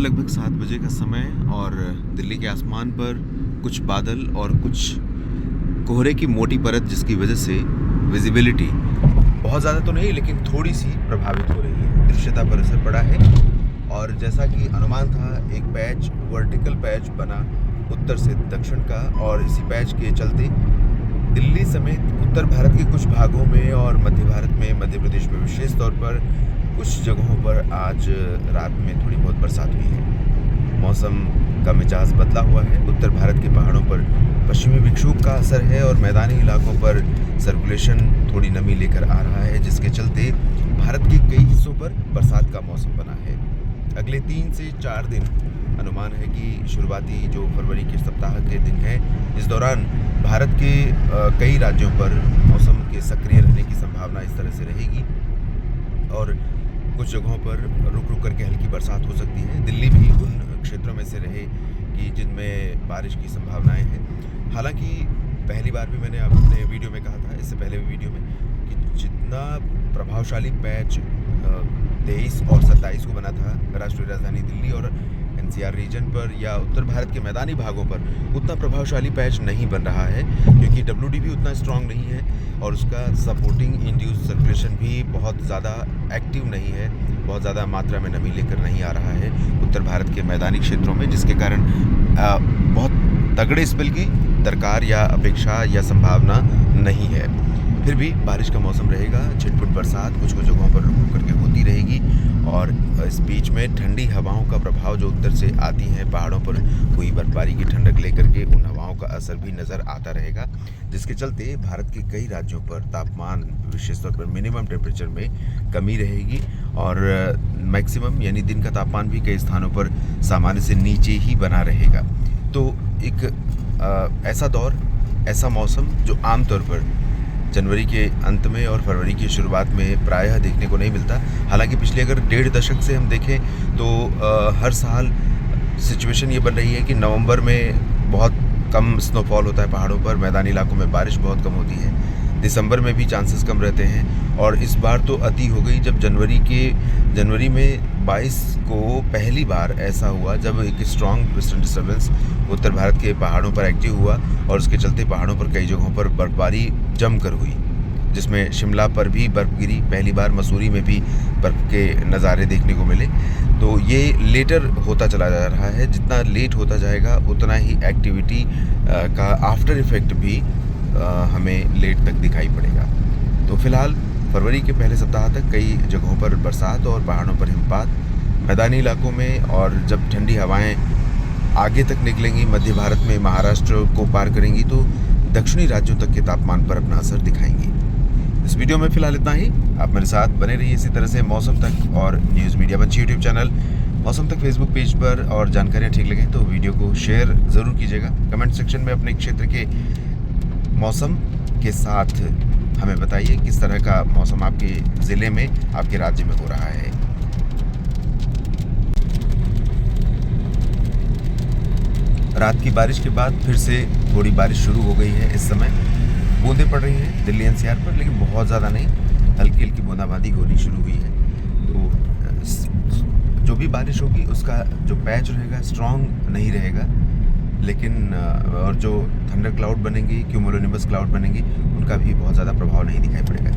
लगभग 7 बजे का समय और दिल्ली के आसमान पर कुछ बादल और कुछ कोहरे की मोटी परत, जिसकी वजह से विजिबिलिटी बहुत ज़्यादा तो नहीं लेकिन थोड़ी सी प्रभावित हो रही है। दृश्यता पर असर पड़ा है और जैसा कि अनुमान था, एक पैच, वर्टिकल पैच बना उत्तर से दक्षिण का, और इसी पैच के चलते दिल्ली समेत उत्तर भारत के कुछ भागों में और मध्य भारत में, मध्य प्रदेश में विशेष तौर पर कुछ जगहों पर आज रात में थोड़ी बहुत बरसात हुई है। मौसम का मिजाज बदला हुआ है। उत्तर भारत के पहाड़ों पर पश्चिमी विक्षोभ का असर है और मैदानी इलाकों पर सर्कुलेशन थोड़ी नमी लेकर आ रहा है, जिसके चलते भारत के कई हिस्सों पर बरसात का मौसम बना है। अगले 3 से 4 दिन अनुमान है कि शुरुआती जो फरवरी के सप्ताह के दिन है, इस दौरान भारत के कई राज्यों पर मौसम के सक्रिय रहने की संभावना इस तरह से रहेगी और कुछ जगहों पर रुक रुक करके हल्की बरसात हो सकती है। दिल्ली भी उन क्षेत्रों में से रहे कि जिनमें बारिश की संभावनाएं हैं। हालांकि पहली बार भी मैंने अपने वीडियो में कहा था, इससे पहले भी वीडियो में, कि जितना प्रभावशाली पैच 23 और 27 को बना था राष्ट्रीय राजधानी दिल्ली और NCR रीजन पर या उत्तर भारत के मैदानी भागों पर, उतना प्रभावशाली पैच नहीं बन रहा है, क्योंकि WD भी उतना स्ट्रांग नहीं है और उसका सपोर्टिंग इंड्यूस सर्कुलेशन भी बहुत ज़्यादा एक्टिव नहीं है, बहुत ज़्यादा मात्रा में नमी लेकर नहीं आ रहा है उत्तर भारत के मैदानी क्षेत्रों में, जिसके कारण बहुत तगड़े स्पेल की दरकार या अपेक्षा या संभावना नहीं है। फिर भी बारिश का मौसम रहेगा, छिटपुट बरसात कुछ कुछ जगहों पर रुक रुक करके होती रहेगी और इस बीच में ठंडी हवाओं का प्रभाव जो उत्तर से आती हैं, पहाड़ों पर हुई बर्फबारी की ठंडक लेकर के उन हवाओं का असर भी नज़र आता रहेगा, जिसके चलते भारत के कई राज्यों पर तापमान, विशेष तौर पर मिनिमम टेम्परेचर में कमी रहेगी और मैक्सिमम यानी दिन का तापमान भी कई स्थानों पर सामान्य से नीचे ही बना रहेगा। तो एक ऐसा दौर, ऐसा मौसम जो आमतौर पर जनवरी के अंत में और फरवरी की शुरुआत में प्रायः देखने को नहीं मिलता। हालांकि पिछले अगर 1.5 दशक से हम देखें तो हर साल सिचुएशन ये बन रही है कि नवंबर में बहुत कम स्नोफॉल होता है पहाड़ों पर, मैदानी इलाकों में बारिश बहुत कम होती है, दिसंबर में भी चांसेस कम रहते हैं और इस बार तो अति हो गई जब जनवरी में 22 को पहली बार ऐसा हुआ जब एक स्ट्रॉन्ग वेस्टर्न डिस्टर्बेंस उत्तर भारत के पहाड़ों पर एक्टिव हुआ और उसके चलते पहाड़ों पर कई जगहों पर बर्फबारी जमकर हुई, जिसमें शिमला पर भी बर्फ़ गिरी, पहली बार मसूरी में भी बर्फ़ के नज़ारे देखने को मिले। तो ये लेटर होता चला जा रहा है, जितना लेट होता जाएगा उतना ही एक्टिविटी का आफ्टर इफ़ेक्ट भी हमें लेट तक दिखाई पड़ेगा। तो फिलहाल फरवरी के पहले सप्ताह तक कई जगहों पर बरसात और पहाड़ों पर हिमपात, मैदानी इलाकों में, और जब ठंडी हवाएं आगे तक निकलेंगी, मध्य भारत में महाराष्ट्र को पार करेंगी, तो दक्षिणी राज्यों तक के तापमान पर अपना असर दिखाएंगी। इस वीडियो में फिलहाल इतना ही। आप मेरे साथ बने रहिए इसी तरह से मौसम तक और न्यूज़ मीडिया बच्ची यूट्यूब चैनल, मौसम तक फेसबुक पेज पर, और जानकारियाँ ठीक लगें तो वीडियो को शेयर ज़रूर कीजिएगा। कमेंट सेक्शन में अपने क्षेत्र के मौसम के साथ हमें बताइए किस तरह का मौसम आपके ज़िले में, आपके राज्य में हो रहा है। रात की बारिश के बाद फिर से थोड़ी बारिश शुरू हो गई है। इस समय बूंदें पड़ रही हैं दिल्ली NCR पर, लेकिन बहुत ज़्यादा नहीं, हल्की हल्की बूंदाबांदी होनी शुरू हुई है। तो जो भी बारिश होगी उसका जो पैच रहेगा स्ट्रॉन्ग नहीं रहेगा, लेकिन और जो थंडर क्लाउड बनेंगी, क्यूमुलोनिम्बस क्लाउड बनेंगी, उनका भी बहुत ज़्यादा प्रभाव नहीं दिखाई पड़ेगा।